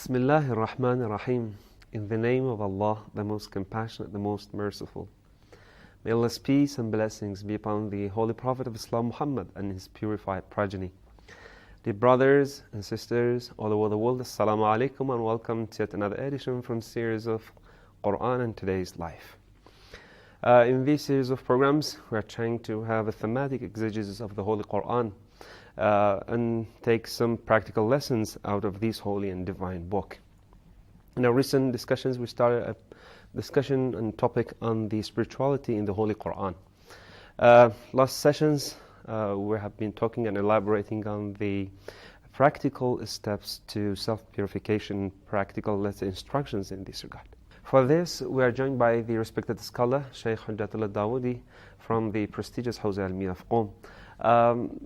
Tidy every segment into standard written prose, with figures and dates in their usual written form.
Bismillahir Rahmanir Rahim. In the name of Allah, the most compassionate, the most merciful. May Allah's peace and blessings be upon the Holy Prophet of Islam, Muhammad, and his purified progeny. Dear brothers and sisters all over the world, Assalamu alaikum and welcome to yet another edition from series of Quran and Today's Life. In this series of programs, we are trying to have a thematic exegesis of the Holy Quran and take some practical lessons out of this holy and divine book. In our recent discussions, we started a discussion and topic on the spirituality in the Holy Quran. Last sessions, we have been talking and elaborating on the practical steps to self-purification, practical instructions in this regard. For this, we are joined by the respected scholar, Shaykh Hujjatullah Dawoodi, from the prestigious Hawza Ilmiya of Qom.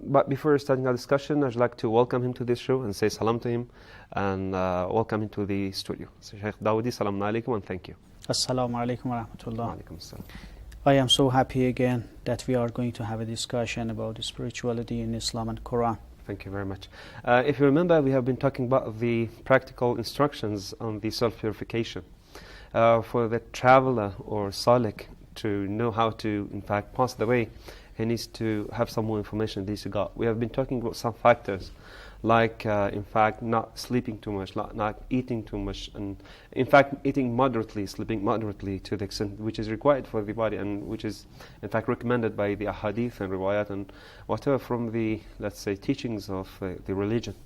But before starting our discussion, I'd like to welcome him to this show and say salam to him and welcome him to the studio. So Shaykh Dawoodi, salam alaikum and thank you. Assalamu alaikum wa rahmatullah. Alaikum assalam. I am so happy again that we are going to have a discussion about spirituality in Islam and Quran. Thank you very much. If you remember, we have been talking about the practical instructions on the self-purification. For the traveler or salik to know how to, in fact, pass the way, he needs to have some more information in this regard. We have been talking about some factors, like, in fact, not sleeping too much, not eating too much, and, in fact, eating moderately, sleeping moderately to the extent which is required for the body and which is, in fact, recommended by the ahadith and riwayat and whatever from the, let's say, teachings of the religion.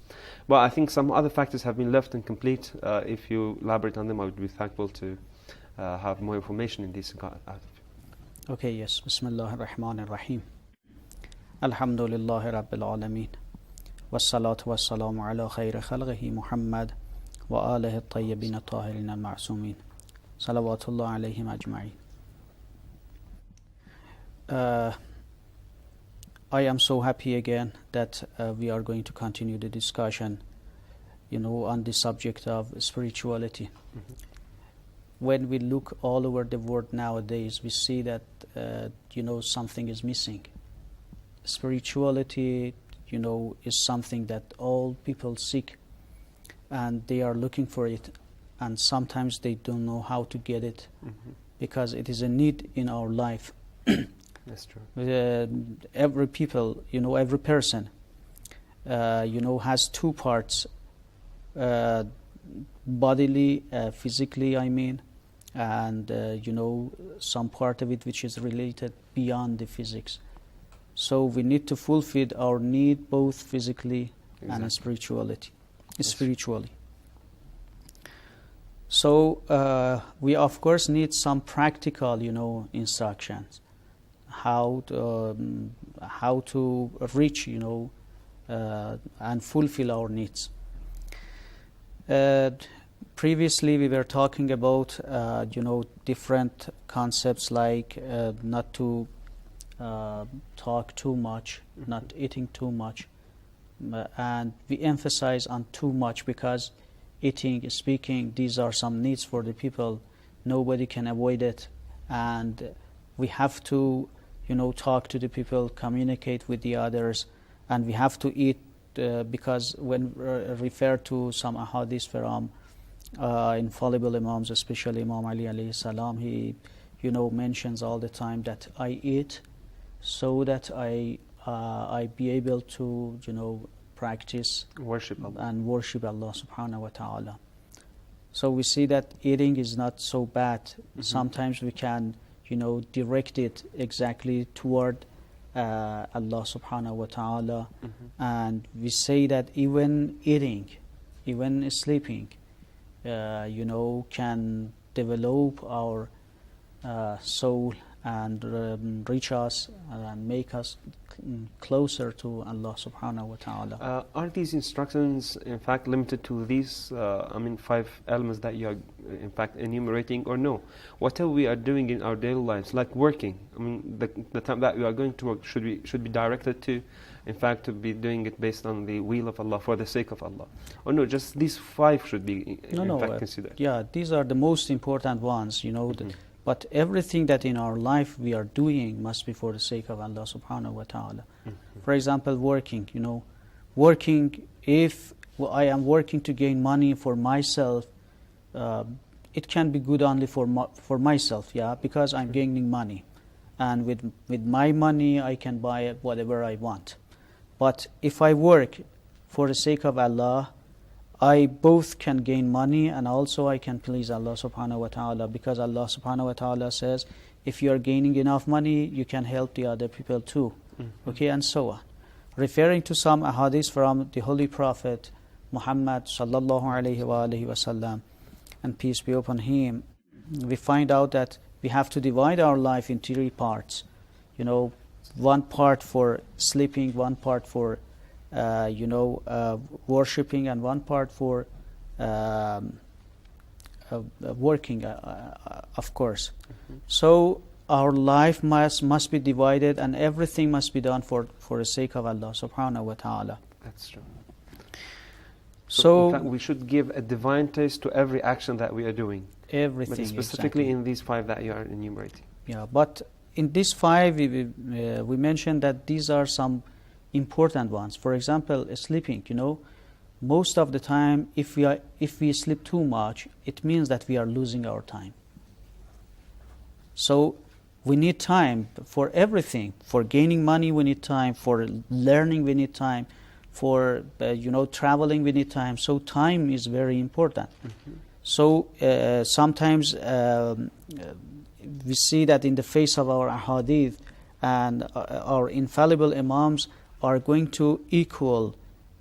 But I think some other factors have been left incomplete. If you elaborate on them, I would be thankful to have more information in this regard. Okay, yes. Bismillah ar-Rahman ar-Rahim. Alhamdulillahi Rabbil Alameen. Wassalatu wassalamu ala khayri khalqihi Muhammad wa alihi at-tayyibin at-tahirin al-ma'sumin. Salawatullah alayhim ajma'in. I am so happy again that we are going to continue the discussion, on the subject of spirituality. Mm-hmm. When we look all over the world nowadays, we see that, something is missing. Spirituality, is something that all people seek, and they are looking for it, and sometimes they don't know how to get it, because it is a need in our life. That's true. Every people, every person, has two parts, bodily, physically, I mean, and some part of it which is related beyond the physics. So we need to fulfill our need both physically and spiritually. So we of course need some practical, instructions, how to reach, and fulfill our needs. Previously, we were talking about, different concepts like not to talk too much, not eating too much, and we emphasize on too much because eating, speaking, these are some needs for the people. Nobody can avoid it, and we have to, talk to the people, communicate with the others, and we have to eat. Because when referred to some ahadith from infallible imams, especially Imam Ali alayhi salam, he mentions all the time that I eat so that I be able to practice Worship Allah. and worship Allah subhanahu wa ta'ala. So we see that eating is not so bad. Mm-hmm. Sometimes we can direct it exactly toward Allah subhanahu wa ta'ala, and we say that even eating, even sleeping, can develop our soul and reach us and make us closer to Allah subhanahu wa ta'ala. Are these instructions in fact limited to these 5 elements that you are in fact enumerating, or no? Whatever we are doing in our daily lives, like working, the time that we are going to work should be directed to, in fact, to be doing it based on the will of Allah, for the sake of Allah, or no, just these 5 should be considered? Yeah, these are the most important ones, But everything that in our life we are doing must be for the sake of Allah subhanahu wa ta'ala. For example, working, working, if I am working to gain money for myself, it can be good only for myself, yeah, because I'm gaining money, and with my money I can buy whatever I want. But if I work for the sake of Allah, I both can gain money and also I can please Allah subhanahu wa ta'ala, because Allah subhanahu wa ta'ala says, if you are gaining enough money, you can help the other people too. Okay, and so on. Referring to some ahadith from the Holy Prophet Muhammad sallallahu alayhi wa alihi wasallam, and peace be upon him, we find out that we have to divide our life in 3 parts. You know, one part for sleeping, one part for worshipping, and one part for working, of course. So our life must be divided, and everything must be done for the sake of Allah subhanahu wa ta'ala. That's true. So in fact, we should give a divine taste to every action that we are doing. Everything, but specifically exactly. In these 5 that you are enumerating. Yeah, but in these 5, we mentioned that these are some important ones. For example, sleeping. You know, most of the time, if we sleep too much, it means that we are losing our time. So we need time for everything. For gaining money, we need time. For learning, we need time. For traveling, we need time. So time is very important. So sometimes we see that in the face of our ahadith, and our infallible imams are going to equal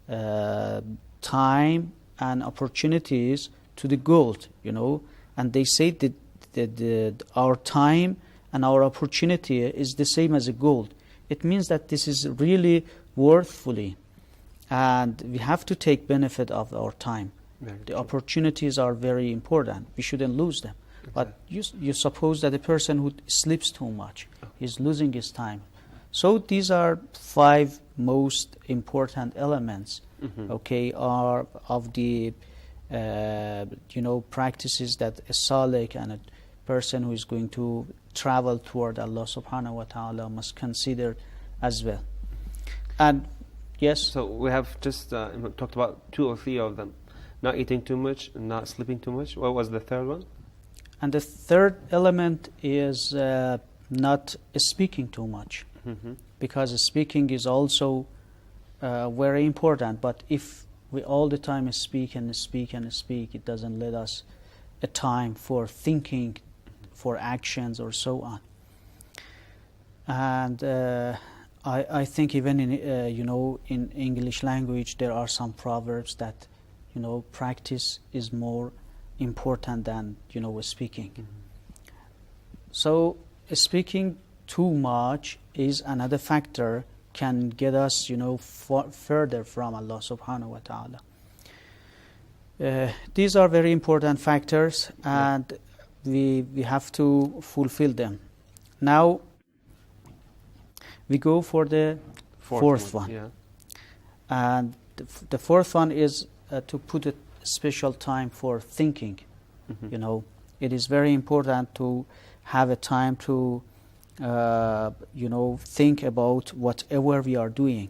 time and opportunities to the gold, and they say that our time and our opportunity is the same as a gold. It means that this is really worthfully, and we have to take benefit of our time. The opportunities are very important. We shouldn't lose them. Exactly. But you suppose that a person who sleeps too much is losing his time. So these are 5 most important elements, are of the practices that a salik and a person who is going to travel toward Allah subhanahu wa ta'ala must consider as well. And yes. So we have just talked about 2 or 3 of them. Not eating too much, not sleeping too much. What was the 3rd one? And the 3rd element is not speaking too much, because speaking is also very important. But if we all the time speak and speak and speak, it doesn't let us a time for thinking, for actions, or so on. And I think even in in English language there are some proverbs that practice is more important than speaking. So speaking too much is another factor, can get us further from Allah subhanahu wa ta'ala. These are very important factors, and we have to fulfill them. Now we go for the 4th one. Yeah. And the 4th one is to put a special time for thinking. It is very important to have a time to think about whatever we are doing.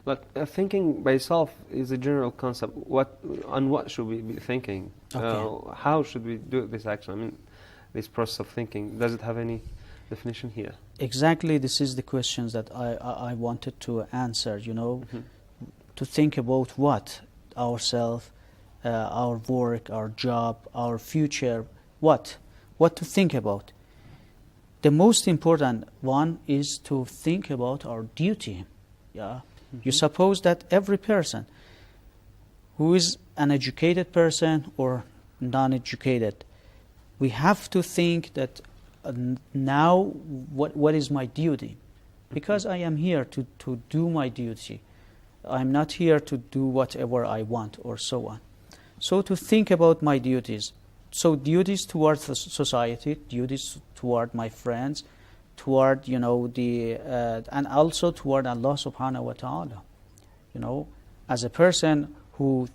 But thinking by itself is a general concept. What should we be thinking? Okay. How should we do this action? I mean, this process of thinking, does it have any definition here? Exactly, this is the questions that I wanted to answer. To think about what? Ourselves, our work, our job, our future. What to think about? The most important one is to think about our duty. Yeah. You suppose that every person who is an educated person or non-educated, we have to think that now what is my duty? Because I am here to do my duty. I'm not here to do whatever I want or so on. So to think about my duties. So duties towards the society, duties toward my friends, toward and also toward Allah subhanahu wa ta'ala. As a person who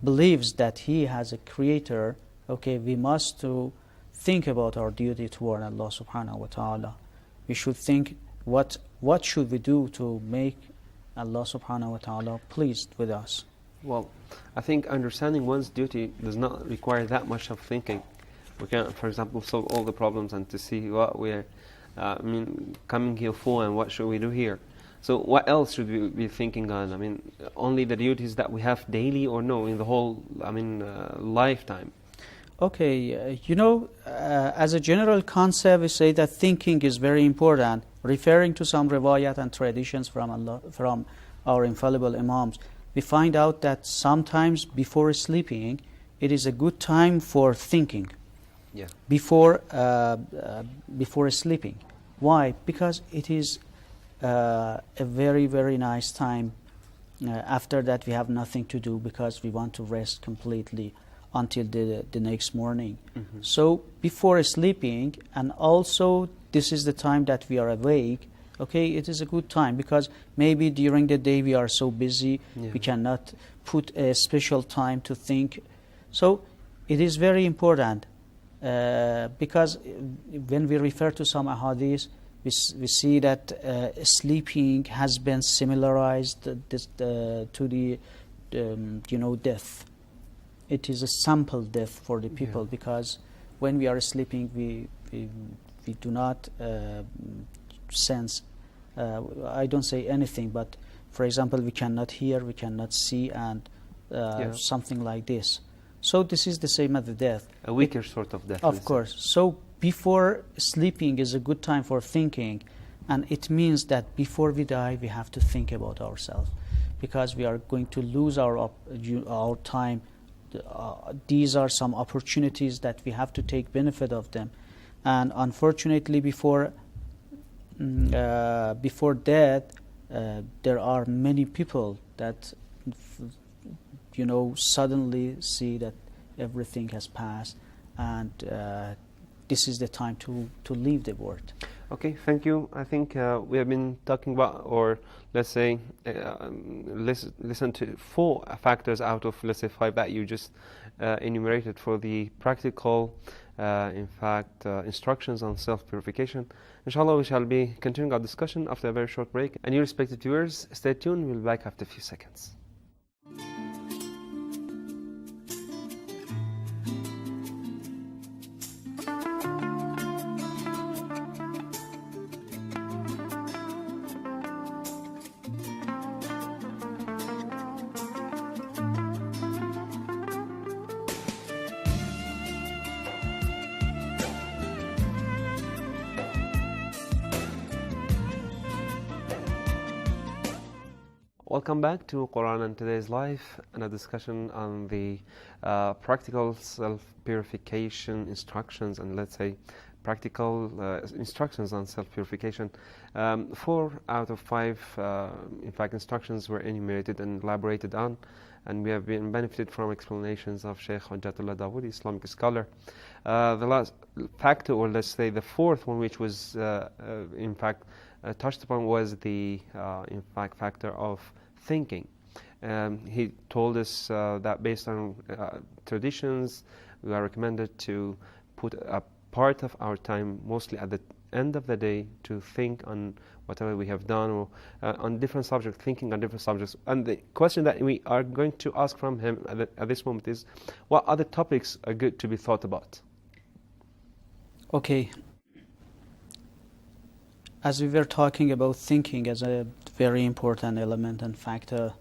believes that he has a creator, we must to think about our duty toward Allah subhanahu wa ta'ala. We should think what should we do to make Allah subhanahu wa ta'ala pleased with us. Well, I think understanding one's duty does not require that much of thinking. We can, for example, solve all the problems and to see what we're coming here for and what should we do here. So what else should we be thinking on? I mean, only the duties that we have daily, or no, in the whole, lifetime? Okay, as a general concept, we say that thinking is very important, referring to some riwayat and traditions from our infallible Imams. We find out that sometimes before sleeping, it is a good time for thinking. Yeah. Before sleeping. Why? Because it is a very, very nice time. After that, we have nothing to do because we want to rest completely until the next morning. Mm-hmm. So before sleeping, and also this is the time that we are awake, okay, it is a good time because maybe during the day we are so busy, we cannot put a special time to think. So it is very important because when we refer to some ahadith, we see that sleeping has been similarized to the death. It is a sample death for the people because when we are sleeping, we do not sense. I don't say anything, but for example, we cannot hear, we cannot see, and something like this. So this is the same as the death. A weaker sort of death. Of course. So before sleeping is a good time for thinking, and it means that before we die, we have to think about ourselves because we are going to lose our time. These are some opportunities that we have to take benefit of them, and unfortunately, before death, there are many people that suddenly see that everything has passed, and this is the time to leave the world. Okay, thank you. I think we have been talking about, or let's say, listen to 4 factors out of, let's say, 5 that you just enumerated for the practical, instructions on self-purification. Inshallah, we shall be continuing our discussion after a very short break. And you respected viewers, stay tuned. We'll be back after a few seconds. Welcome back to Quran and Today's Life and a discussion on the practical self-purification instructions and, let's say, practical instructions on self-purification. 4 out of 5, instructions were enumerated and elaborated on, and we have been benefited from explanations of Sheikh Hujjatullah Dawood, Islamic scholar. The last factor, or let's say the 4th one, which was touched upon, was the factor of thinking. He told us that based on traditions, we are recommended to put a part of our time, mostly at the end of the day, to think on whatever we have done, or on different subjects, thinking on different subjects. And the question that we are going to ask from him at this moment is, what other topics are good to be thought about? Okay. As we were talking about thinking as a very important element and factor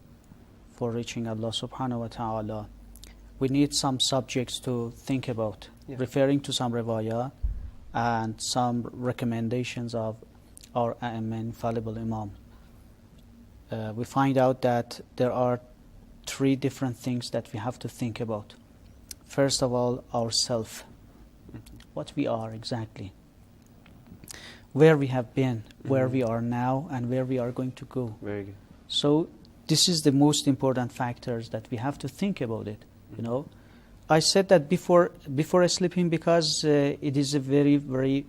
for reaching Allah subhanahu wa ta'ala, we need some subjects to think about, referring to some riwayah and some recommendations of our infallible Imam. We find out that there are 3 different things that we have to think about. First of all, ourself, what we are exactly, where we have been, where we are now, and where we are going to go. Very good. So this is the most important factors that we have to think about it. I said that before sleeping because it is a very, very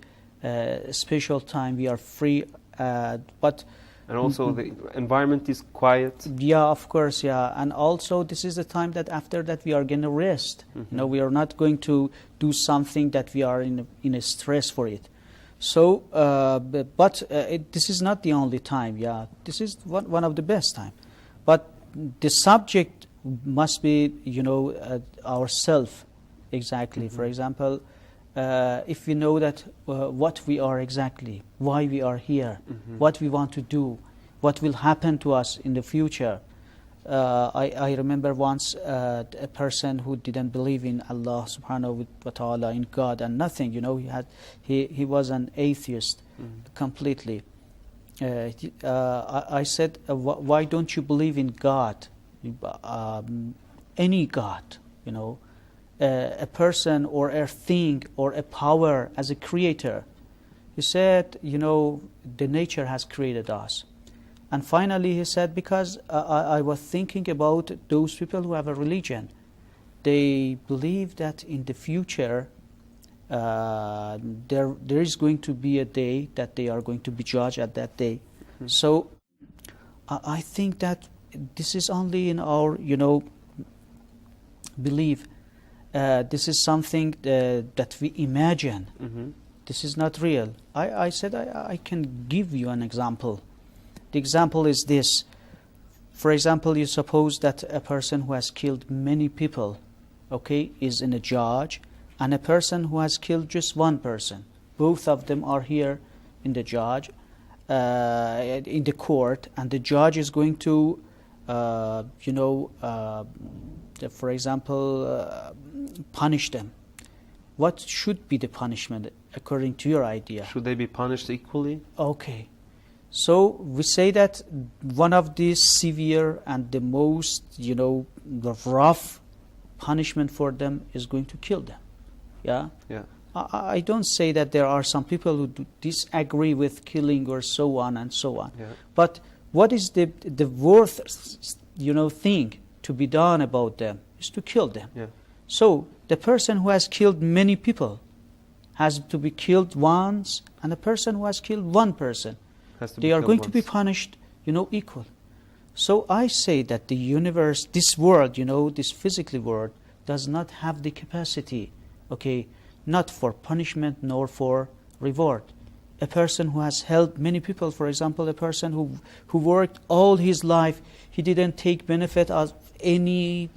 special time. We are free, but and also the environment is quiet. Yeah, of course, yeah. And also this is the time that after that we are going to rest. We are not going to do something that we are in a stress for it. So, this is not the only time. Yeah, this is one of the best time. But the subject must be, ourself exactly. For example, if we know that what we are exactly, why we are here, what we want to do, what will happen to us in the future. I remember once a person who didn't believe in Allah subhanahu wa ta'ala, in God and nothing, he was an atheist completely. I said, why don't you believe in God? Any God, a person or a thing or a power as a creator. He said, the nature has created us. And finally he said, because I was thinking about those people who have a religion. They believe that in the future there is going to be a day that they are going to be judged at that day. So I think that this is only in our, belief. This is something that we imagine. This is not real. I said I can give you an example. The example is this. For example, you suppose that a person who has killed many people, is in a judge, and a person who has killed just one person. Both of them are here in the judge, in the court, and the judge is going to, for example, punish them. What should be the punishment according to your idea? Should they be punished equally? Okay. So we say that one of the severe and the most, the rough punishment for them is going to kill them. Yeah? Yeah. I don't say that there are some people who disagree with killing or so on and so on. Yeah. But what is the worth, thing to be done about them is to kill them. Yeah. So the person who has killed many people has to be killed once, and the person who has killed one person, they are going to be punished, equal. So I say that the universe, this world, this physical world, does not have the capacity, not for punishment nor for reward. A person who has helped many people, for example, a person who worked all his life, he didn't take benefit of any,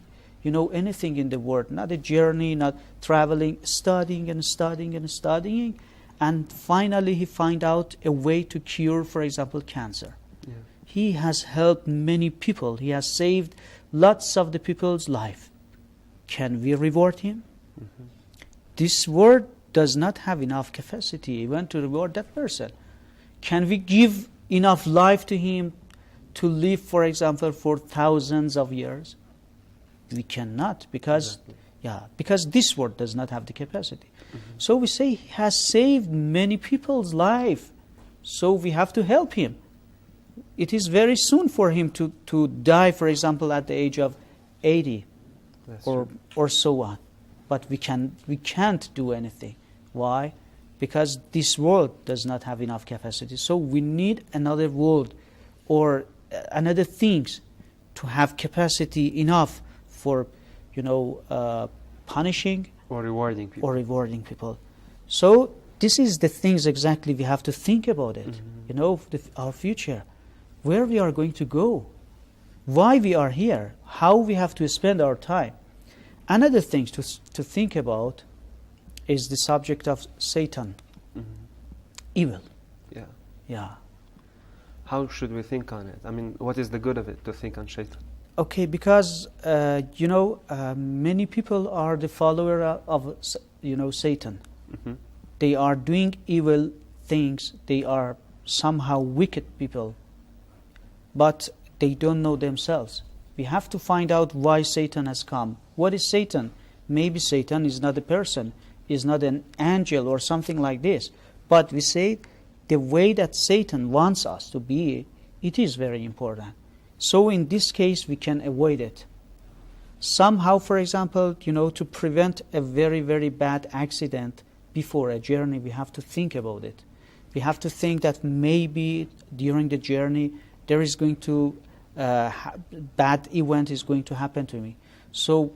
anything in the world, not a journey, not traveling, studying and studying and studying, and finally he find out a way to cure, for example, cancer. Yeah. He has helped many people. He has saved lots of the people's life. Can we reward him? This world does not have enough capacity even to reward that person. Can we give enough life to him to live, for example, for thousands of years? We cannot, because because this world does not have the capacity. So we say he has saved many people's life, so we have to help him. It is very soon for him to die, for example, at the age of 80 or so on. But we can't do anything. Why? Because this world does not have enough capacity. So we need another world or another things to have capacity enough for, punishing or rewarding people. So this is the things exactly we have to think about it. Our future, where we are going to go, why we are here, how we have to spend our time. Another thing to think about is the subject of Satan, evil. Yeah. Yeah. How should we think on it? I mean, what is the good of it to think on Shaitan? Okay, because many people are the follower of Satan. They are doing evil things. They are somehow wicked people, but they don't know themselves. We have to find out why Satan has come. What is Satan? Maybe Satan is not a person, is not an angel or something like this. But we say the way that Satan wants us to be, it is very important. So in this case, we can avoid it. Somehow, for example, to prevent a very, very bad accident before a journey, we have to think about it. We have to think that maybe during the journey, there is going to bad event is going to happen to me. So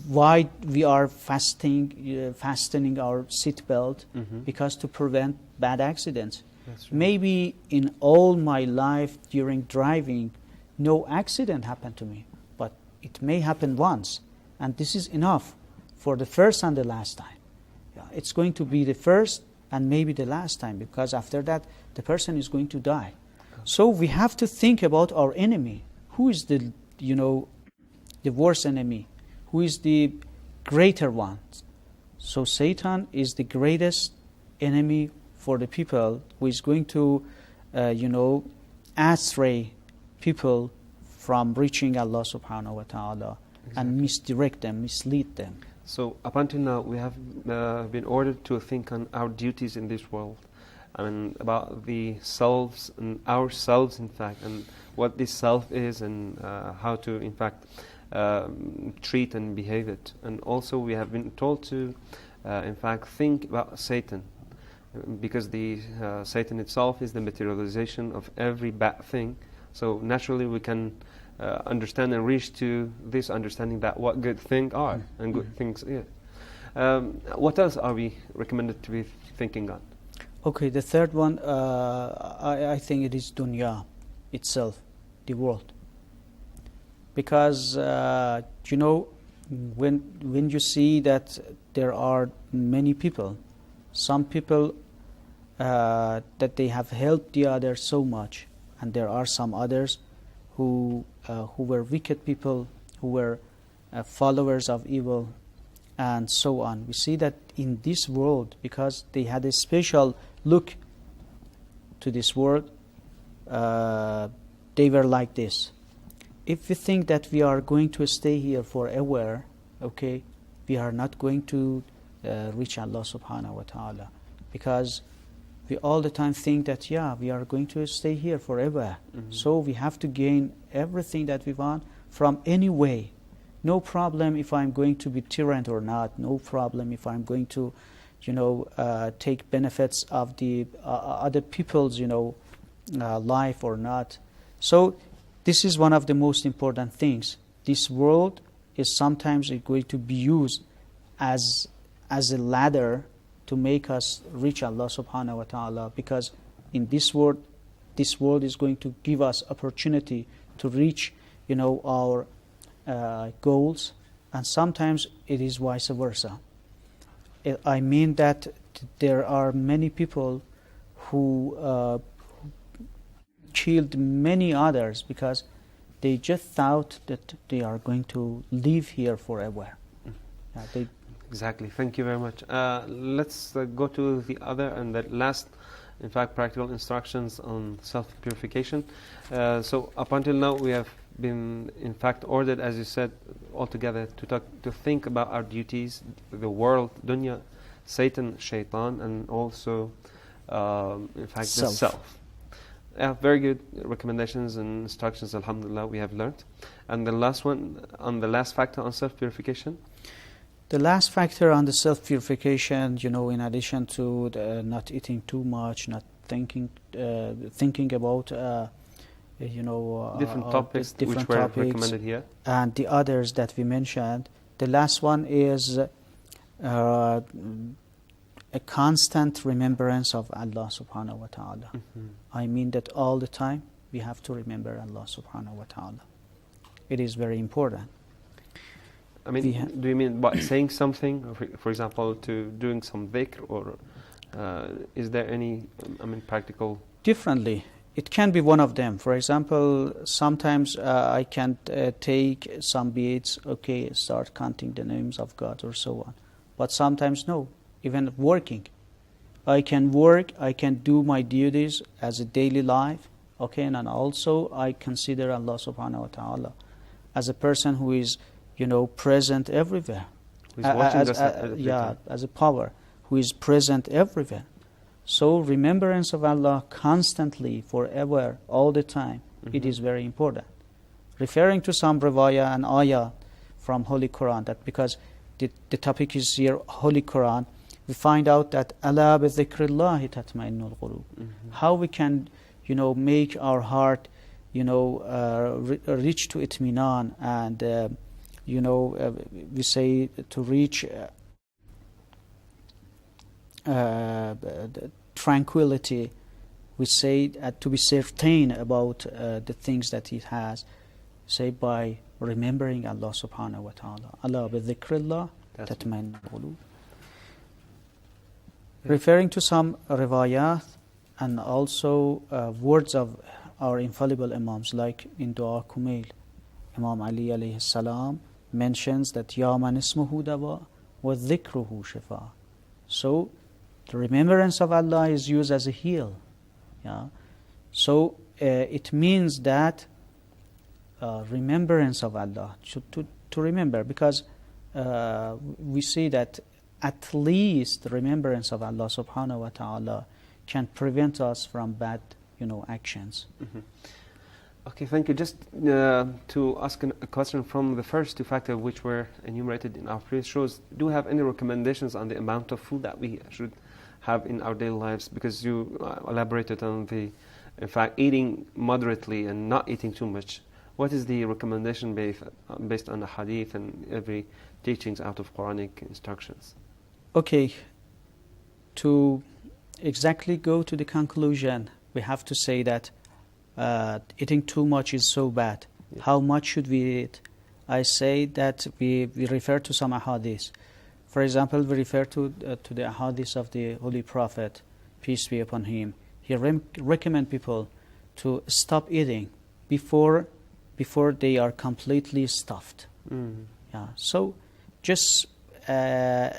why we are fastening our seat belt? Because to prevent bad accidents. That's right. Maybe in all my life during driving, no accident happened to me, but it may happen once, and this is enough for the first and the last time. Yeah, it's going to be the first and maybe the last time, because after that the person is going to die. So we have to think about our enemy. Who is the worst enemy? Who is the greater one? So Satan is the greatest enemy for the people, who is going to astray people from reaching Allah subhanahu wa ta'ala, and misdirect them, mislead them. So up until now we have been ordered to think on our duties in this world, and about the selves and ourselves, in fact, and what this self is, and how to in fact treat and behave it. And also we have been told to in fact think about Satan, because the Satan itself is the materialization of every bad thing. So naturally we can understand and reach to this understanding that what good things are and good things is. What else are we recommended to be thinking on? Okay, the third one, I think it is dunya itself, the world. Because when you see that there are many people, some people that they have helped the others so much, and there are some others who were wicked people, who were followers of evil, and so on. We see that in this world, because they had a special look to this world, they were like this. If we think that we are going to stay here forever, okay, we are not going to reach Allah subhanahu wa ta'ala, because we all the time think that, yeah, we are going to stay here forever. So we have to gain everything that we want from any way. No problem if I'm going to be tyrant or not. No problem if I'm going to, take benefits of the other people's, life or not. So this is one of the most important things. This world is sometimes going to be used as a ladder to make us reach Allah subhanahu wa ta'ala, because in this world is going to give us opportunity to reach, our goals, and sometimes it is vice versa. I mean that there are many people who killed many others because they just thought that they are going to live here forever. Exactly. Thank you very much. Let's go to the other and the last, in fact, practical instructions on self-purification. So up until now we have been, in fact, ordered, as you said, altogether to think about our duties, the world, dunya, Satan, shaitan, and also, in fact, the self. Yeah, very good recommendations and instructions, alhamdulillah, we have learned. And the last one, on the last factor on self-purification? The last factor on the self-purification, in addition to not eating too much, not thinking about, different topics which were recommended here, and the others that we mentioned. The last one is a constant remembrance of Allah subhanahu wa ta'ala. I mean that all the time we have to remember Allah subhanahu wa ta'ala. It is very important. I mean, do you mean by saying something, or for example, to doing some dhikr, or is there any, practical? Differently. It can be one of them. For example, sometimes I can take some beads, start counting the names of God or so on. But sometimes no, even working. I can work, I can do my duties as a daily life, and also I consider Allah subhanahu wa ta'ala as a person who is present everywhere. Who is watching us as a power who is present everywhere. So remembrance of Allah constantly, forever, all the time, it is very important. Referring to some riwayah and ayah from Holy Quran, that because the topic is here, Holy Quran, we find out that Allah bi dhikrillahi tatma'innul qulub. How we can, make our heart, reach to itminan, and we say to reach tranquility. We say to be certain about the things that it has, say by remembering Allah subhanahu wa ta'ala. Allah bi dhikrillah That's tatma'innul qulub. Referring to some riwayat and also words of our infallible Imams, like in Dua Kumail, Imam Ali alayhi salam mentions that Ya man ismuhu dawa wa dhikruhu shifa. So the remembrance of Allah is used as a heal. Yeah. So it means that remembrance of Allah, to remember, because we see that at least the remembrance of Allah subhanahu wa ta'ala can prevent us from bad, actions. Mm-hmm. Okay, thank you. Just to ask a question from the first two factors which were enumerated in our previous shows, do you have any recommendations on the amount of food that we should have in our daily lives? Because you elaborated on in fact, eating moderately and not eating too much. What is the recommendation based on the hadith and every teachings out of Quranic instructions? Okay, to exactly go to the conclusion, we have to say that eating too much is so bad. Yeah. How much should we eat? I say that we refer to some ahadith. For example, we refer to the ahadith of the Holy Prophet, peace be upon him. He recommend people to stop eating before they are completely stuffed. Mm. Yeah. So just a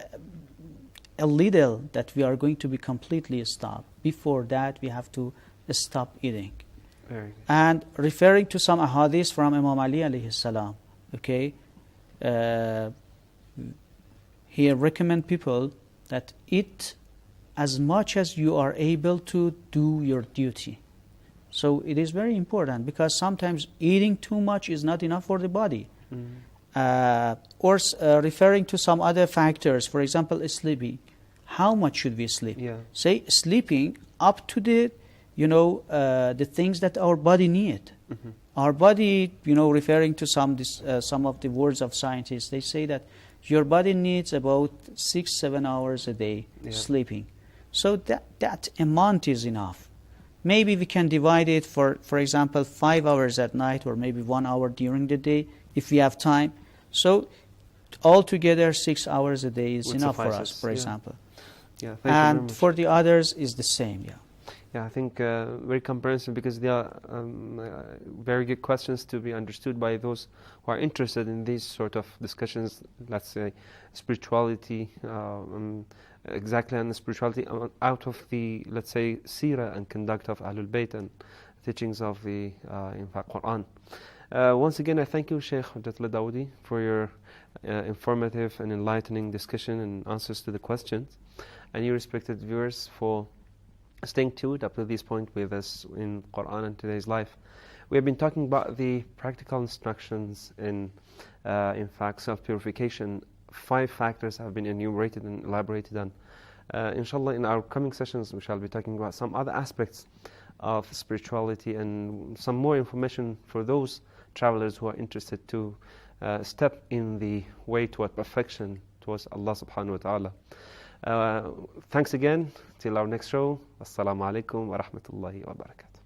little that we are going to be completely stopped. Before that, we have to stop eating. Very good. And referring to some ahadith from Imam Ali alayhi salam, okay, he recommend people that eat as much as you are able to do your duty. So it is very important, because sometimes eating too much is not enough for the body. Mm. Referring to some other factors, for example, sleeping. How much should we sleep? Yeah. Say sleeping up to the the things that our body need. Mm-hmm. Our body, referring to some of the words of scientists, they say that your body needs about 6-7 hours a day sleeping. So that amount is enough. Maybe we can divide it for example, 5 hours at night, or maybe 1 hour during the day if we have time. So altogether 6 hours a day is enough for us, for example. Yeah, thank you and very much. For the others is the same. Yeah, I think very comprehensive, because they are very good questions to be understood by those who are interested in these sort of discussions, let's say spirituality, exactly on the spirituality out of the, let's say, seerah and conduct of Ahlul Bayt and teachings of the, in fact, Quran. Once again, I thank you, Sheikh Hujjatullah Dawoodi, for your informative and enlightening discussion and answers to the questions, and you respected viewers for staying tuned up to this point with us in Quran and today's life. We have been talking about the practical instructions in fact, self-purification. 5 factors have been enumerated and elaborated on. Inshallah, in our coming sessions, we shall be talking about some other aspects of spirituality and some more information for those travelers who are interested to step in the way toward perfection towards Allah subhanahu wa ta'ala. Thanks again. Till our next show. Assalamu alaikum wa rahmatullahi wa barakatuh.